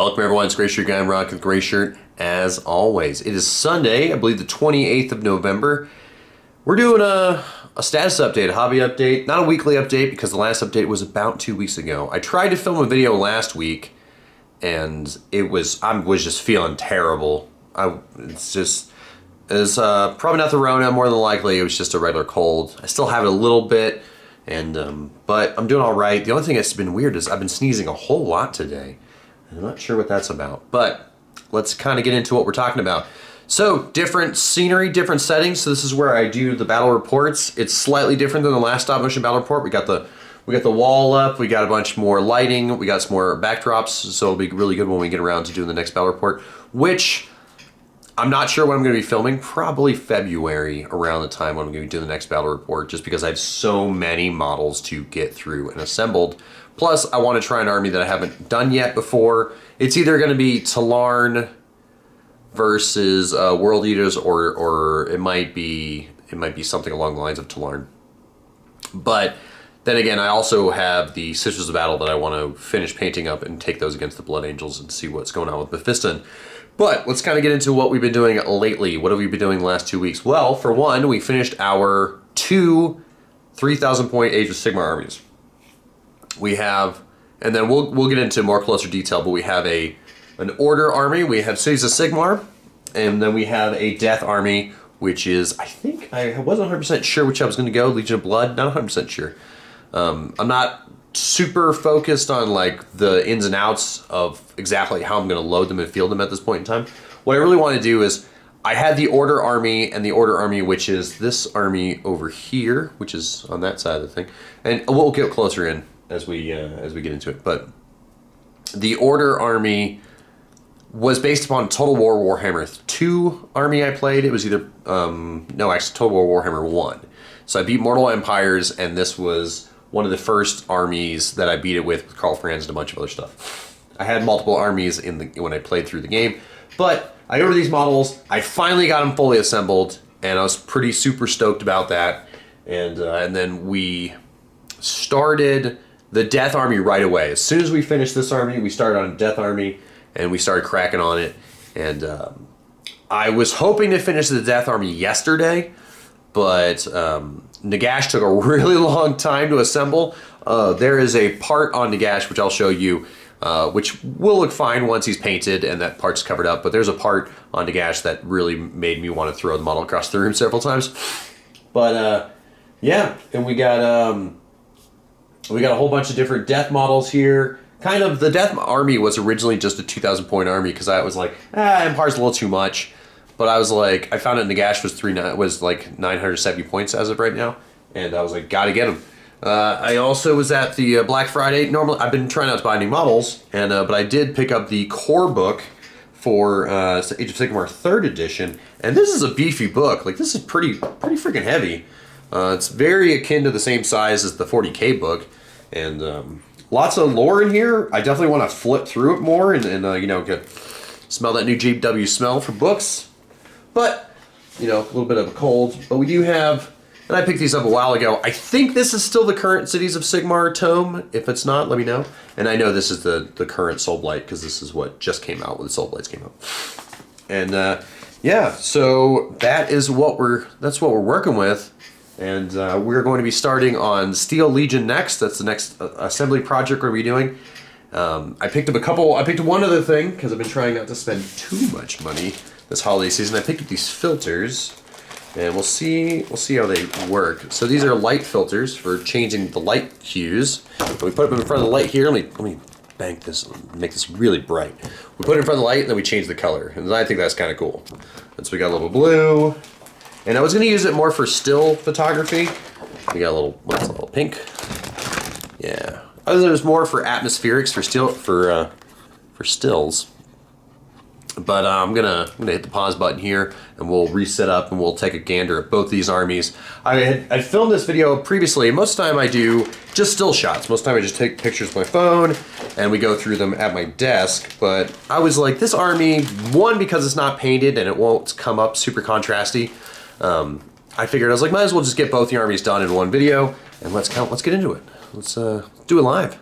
Welcome everyone, it's Gray Shirt Guy. I'm rocking the gray shirt as always. It is Sunday, I believe the 28th of November. We're doing a status update, a hobby update, not a weekly update because the last update was about 2 weeks ago. I tried to film a video last week and I was just feeling terrible. It's probably not the Rona, more than likely it was just a regular cold. I still have it a little bit, and but I'm doing all right. The only thing that's been weird is I've been sneezing a whole lot today. I'm not sure what that's about, but let's kind of get into what we're talking about. So, different scenery, different settings. So this is where I do the battle reports. It's slightly different than the last stop motion battle report. We got the wall up, we got a bunch more lighting, we got some more backdrops, so it'll be really good when we get around to doing the next battle report, which I'm not sure when I'm going to be filming. Probably February, around the time when I'm going to be doing the next battle report, just because I have so many models to get through and assembled. Plus, I want to try an army that I haven't done yet before. It's either going to be Talarn versus World Eaters, or it might be something along the lines of Talarn. But then again, I also have the Sisters of Battle that I want to finish painting up and take those against the Blood Angels and see what's going on with Mephiston. But let's kind of get into what we've been doing lately. What have we been doing the last 2 weeks? Well, for one, we finished our 2 3,000 point Age of Sigmar armies. We have, and then we'll get into more closer detail, but we have an Order army, we have Cities of Sigmar, and then we have a Death army, which is, I think, I wasn't 100% sure which I was going to go, Legion of Blood, not 100% sure. I'm not super focused on like the ins and outs of exactly how I'm going to load them and field them at this point in time. What I really want to do is, I had the Order army, and the Order army, which is this army over here, which is on that side of the thing, and we'll get closer in as we get into it. But the Order army was based upon Total War Warhammer 2 army I played. It was either no, actually Total War Warhammer 1. So I beat Mortal Empires, and this was one of the first armies that I beat it with Karl Franz and a bunch of other stuff. I had multiple armies when I played through the game, but I ordered these models. I finally got them fully assembled, and I was pretty super stoked about that. And then we started the Death Army right away. As soon as we finished this army, we started on Death Army, and we started cracking on it. And I was hoping to finish the Death Army yesterday, but Nagash took a really long time to assemble. There is a part on Nagash, which I'll show you, which will look fine once he's painted and that part's covered up, but there's a part on Nagash that really made me want to throw the model across the room several times. But yeah, and we got a whole bunch of different death models here. Kind of, the Death Army was originally just a 2,000 point army because I was like, Empire's a little too much. But I was like, I found out Nagash was like 970 points as of right now, and I was like, gotta get him. I also was at the Black Friday. Normally, I've been trying not to buy any models, and but I did pick up the core book for Age of Sigmar 3rd edition, and this is a beefy book. Like, this is pretty freaking heavy. It's very akin to the same size as the 40K book, and lots of lore in here. I definitely want to flip through it more and you know, smell that new GW smell for books. But, you know, a little bit of a cold. But we do have, and I picked these up a while ago. I think this is still the current Cities of Sigmar tome. If it's not, let me know. And I know this is the current Soul Blight, because this is what just came out when the Soul Blights came out. And yeah, so that's what we're working with. And we're going to be starting on Steel Legion next. That's the next assembly project we're going to be doing. I picked up one other thing, because I've been trying not to spend too much money this holiday season. I picked up these filters, and we'll see how they work. So these are light filters for changing the light hues. We put them in front of the light here. Let me bank this and make this really bright. We put it in front of the light, and then we change the color, and I think that's kind of cool. And so we got a little blue, and I was going to use it more for still photography. We got a little pink. Yeah, there's more for atmospherics for stills. But I'm gonna hit the pause button here, and we'll reset up, and we'll take a gander at both these armies. I filmed this video previously. Most of the time I do just still shots. Most of the time I just take pictures with my phone, and we go through them at my desk. But I was like, this army, one, because it's not painted and it won't come up super contrasty. I figured, I was like, might as well just get both the armies done in one video, and let's get into it. Let's do it live.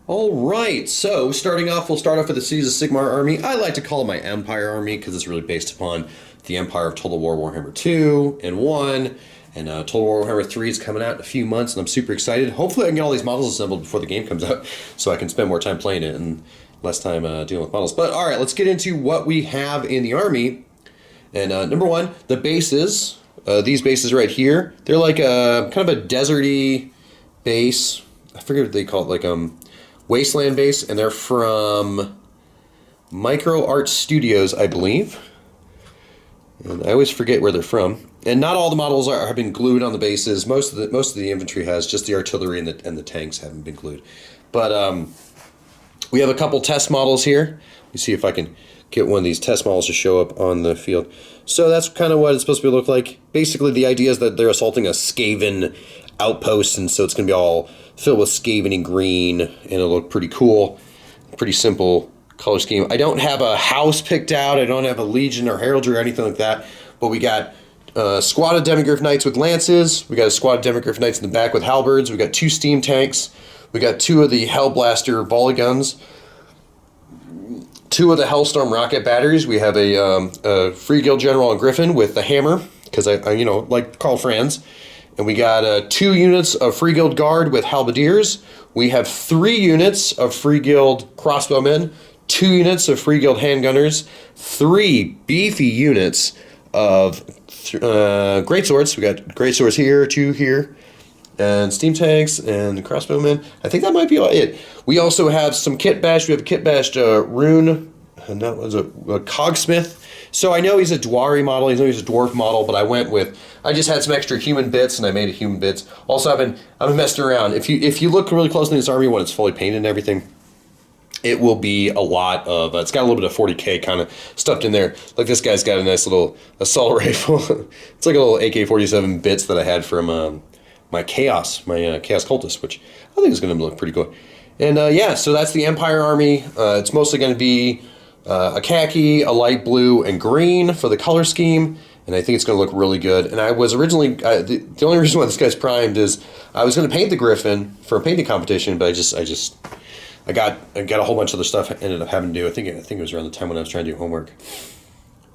All right, so starting off, we'll start off with the Cities of Sigmar Army. I like to call it my Empire Army because it's really based upon the Empire of Total War Warhammer 2 and 1, and Total War Warhammer 3 is coming out in a few months, and I'm super excited. Hopefully I can get all these models assembled before the game comes out so I can spend more time playing it and less time dealing with models. But all right, let's get into what we have in the army. And number one, the bases. These bases right here, they're like a kind of a deserty base. I forget what they call it, like Wasteland base, and they're from Micro Art Studios, I believe. And I always forget where they're from. And not all the models have been glued on the bases. Most of the infantry has. Just the artillery and the tanks haven't been glued. But we have a couple test models here. Let me see if I can get one of these test models to show up on the field. So that's kind of what it's supposed to look like. Basically, the idea is that they're assaulting a Skaven outpost, and so it's going to be all filled with Skaven and green, and it'll look pretty cool. Pretty simple color scheme. I don't have a house picked out. I don't have a legion or heraldry or anything like that, but we got a squad of Demigryph Knights with lances. We got a squad of Demigryph Knights in the back with halberds. We got 2 steam tanks. We got 2 of the Hellblaster volley guns. 2 of the Hellstorm rocket batteries. We have a Free Guild General and Griffin with the hammer, because I like Karl Franz. And we got 2 units of Free Guild Guard with halberdiers. We have 3 units of Free Guild crossbowmen, 2 units of Free Guild handgunners, 3 beefy units of greatswords. We got greatswords here, 2 here, and steam tanks and crossbowmen. I think that might be all it. We also have some kit bashed. We have a kit bashed rune, and that was a cogsmith. So I know he's a Dwari model. I know he's a dwarf model, but I just had some extra human bits, and I made a human bits. Also, I've been messing around. If you look really closely in this army when it's fully painted and everything, it will be a lot of. It's got a little bit of 40K kind of stuffed in there. Like this guy's got a nice little assault rifle. It's like a little AK-47 bits that I had from my Chaos Cultist, which I think is going to look pretty cool. And yeah, so that's the Empire Army. It's mostly going to be a khaki, a light blue, and green for the color scheme, and I think it's going to look really good. And I was originally, the only reason why this guy's primed is I was going to paint the Griffin for a painting competition, but I got a whole bunch of other stuff I ended up having to do. I think it was around the time when I was trying to do homework.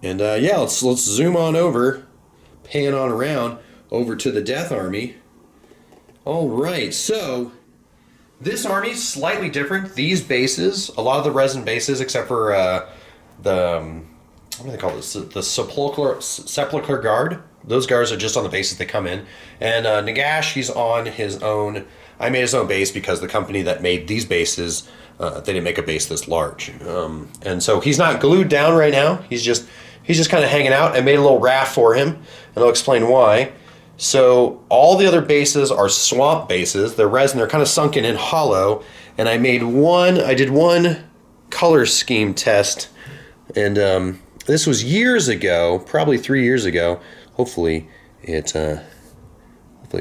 And yeah, let's zoom on over, pan on around over to the Death Army. All right, so this army is slightly different. These bases, a lot of the resin bases, except for what do they call this? The Sepulchre Guard. Those guards are just on the bases they come in. And Nagash, he's on his own. I made his own base because the company that made these bases, they didn't make a base this large. And so he's not glued down right now. He's just kind of hanging out. I made a little raft for him, and I'll explain why. So all the other bases are swamp bases. They're resin, they're kind of sunken in hollow. And I did one color scheme test. And this was years ago, probably 3 years ago. Hopefully it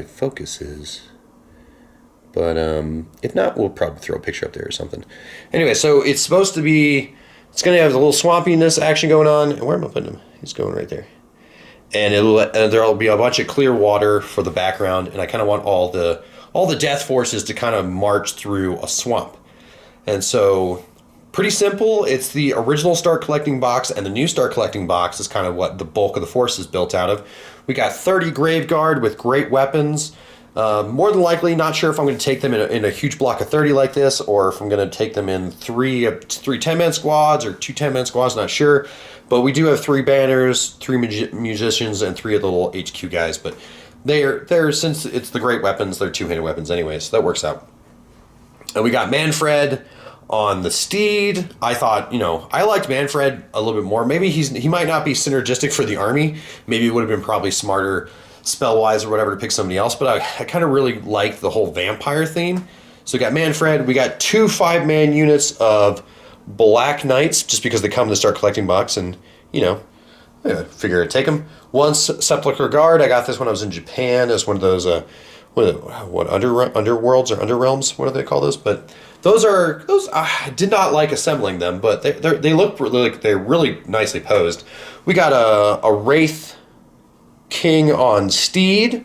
focuses. But if not, we'll probably throw a picture up there or something. Anyway, so it's going to have a little swampiness action going on. Where am I putting him? He's going right there. And there'll be a bunch of clear water for the background, and I kind of want all the death forces to kind of march through a swamp. And so, pretty simple. It's the original Start Collecting box, and the new Start Collecting box is kind of what the bulk of the force is built out of. We got 30 Grave Guard with great weapons. More than likely, not sure if I'm going to take them in a huge block of 30 like this, or if I'm going to take them in three 10-man squads or 2 10-man squads, not sure. But we do have 3 banners, 3 musicians, and 3 of the little HQ guys. But they're since it's the great weapons, they're 2-handed weapons anyway, so that works out. And we got Manfred on the steed. I thought, I liked Manfred a little bit more. Maybe he might not be synergistic for the army. Maybe it would have been probably smarter spell-wise or whatever to pick somebody else. But I kind of really liked the whole vampire theme. So we got Manfred. We got 2 5-man units of Black Knights, just because they come in the Start Collecting box, and I figure I'd take them. 1 Sepulchre Guard. I got this when I was in Japan as one of those what underworlds or underrealms. What do they call those? But those I did not like assembling them, but they look really, like they're really nicely posed. We got a Wraith King on steed,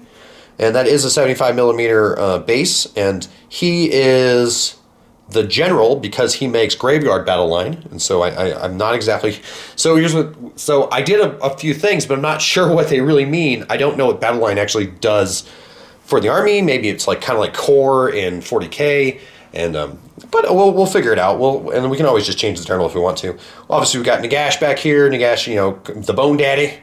and that is a 75 millimeter base, and he is the general, because he makes graveyard battle line, and so I'm not exactly. So here's what. So I did a few things, but I'm not sure what they really mean. I don't know what battle line actually does for the army. Maybe it's like kind of like core in 40k, and but we'll figure it out. And we can always just change the terminal if we want to. Obviously, we got Nagash back here. Nagash, you know, the Bone Daddy,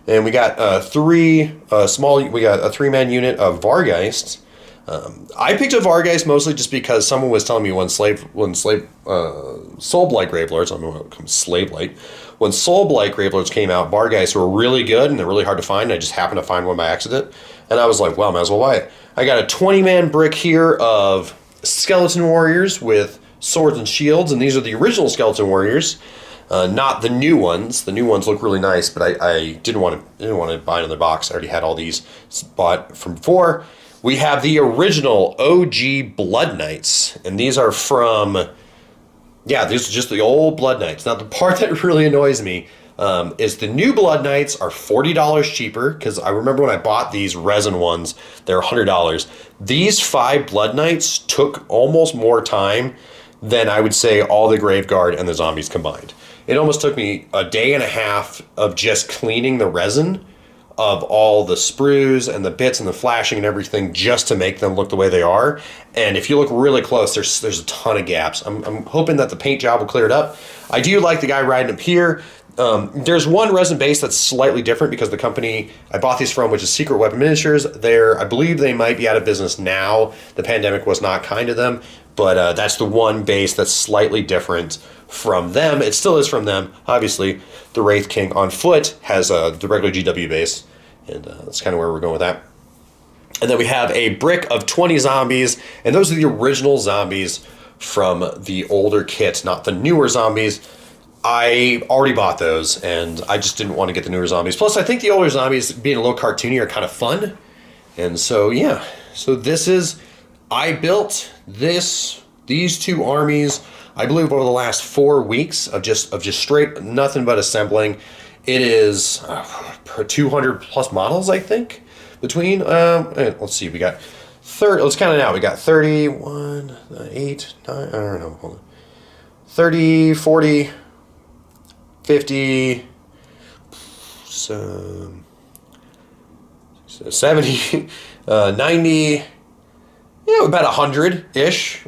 and we got we got a 3-man unit of Vargeists. I picked up Vargeist mostly just because someone was telling me when Soulblight Gravelords, I don't know what comes Slavelight, when Soulblight Gravelords came out, Vargeists were really good and they're really hard to find. I just happened to find one by accident, and I was like, well, might as well buy it. I got a 20-man brick here of Skeleton Warriors with swords and shields, and these are the original Skeleton Warriors, not the new ones. The new ones look really nice, but I didn't want to buy another box. I already had all these bought from before. We have the original OG Blood Knights, and these are from, yeah, these are just the old Blood Knights. Now, the part that really annoys me is the new Blood Knights are $40 cheaper, because I remember when I bought these resin ones, they were $100. These 5 Blood Knights took almost more time than I would say all the Graveguard and the zombies combined. It almost took me a day and a half of just cleaning the resin of all the sprues and the bits and the flashing and everything just to make them look the way they are. And if you look really close, there's a ton of gaps. I'm hoping that the paint job will clear it up. I do like the guy riding up here. There's one resin base that's slightly different because the company I bought these from, which is Secret Weapon Miniatures, I believe they might be out of business now. The pandemic was not kind to them, but that's the one base that's slightly different from them. It still is from them. Obviously, the Wraith King on foot has the regular GW base, and that's kind of where we're going with that. And then we have a brick of 20 zombies, and those are the original zombies from the older kit, not the newer zombies. I already bought those, and I just didn't want to get the newer zombies. Plus, I think the older zombies, being a little cartoony, are kind of fun. And so, yeah. So I built these 2 armies, I believe, over the last 4 weeks of just straight nothing but assembling. It is 200 plus models, I think, between. Let's see, we got 30. Let's count it out. We got 31, 8, 9. I don't know. Hold on. 30, 40, 50, 70, 90. Yeah, about 100-ish.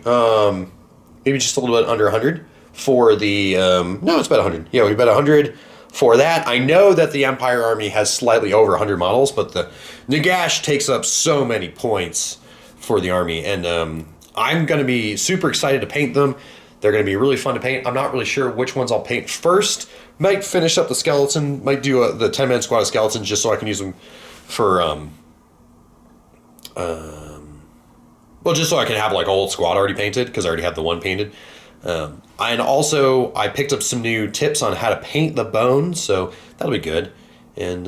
Maybe just a little bit under 100 for the. No, it's about 100. Yeah, we about 100. For that, I know that the Empire Army has slightly over 100 models, but the Nagash takes up so many points for the army, and I'm going to be super excited to paint them. They're going to be really fun to paint. I'm not really sure which ones I'll paint first. Might finish up the skeleton, might do the 10-man squad of skeletons just so I can use them for, well, just so I can have like a whole squad already painted, because I already have the one painted. And also, I picked up some new tips on how to paint the bone, so that'll be good. And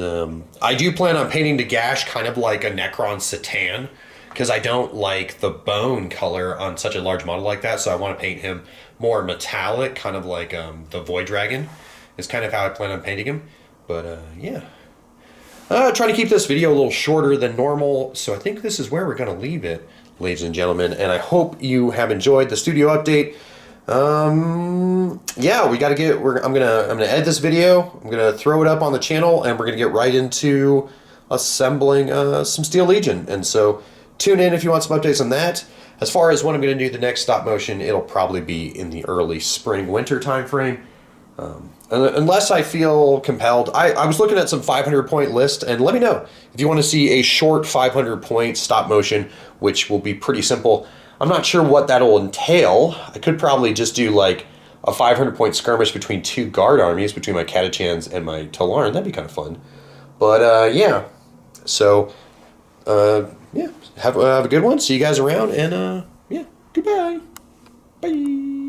I do plan on painting Nagash kind of like a Necron Satan, because I don't like the bone color on such a large model like that, so I want to paint him more metallic, kind of like the Void Dragon is kind of how I plan on painting him. But yeah. Trying to keep this video a little shorter than normal, so I think this is where we're going to leave it, ladies and gentlemen, and I hope you have enjoyed the studio update. Yeah, we got to get, I'm gonna edit this video, I'm gonna throw it up on the channel, and we're gonna get right into assembling some Steel Legion. And so tune in if you want some updates on that. As far as when I'm gonna do the next stop motion, it'll probably be in the early spring winter time frame, unless I feel compelled. I was looking at some 500 point list, and let me know if you want to see a short 500 point stop motion, which will be pretty simple. I'm not sure what that'll entail. I could probably just do like a 500 point skirmish between 2 guard armies, between my Catachans and my Tolarn. That'd be kind of fun. But yeah, so yeah, have a good one. See you guys around, and yeah, goodbye. Bye.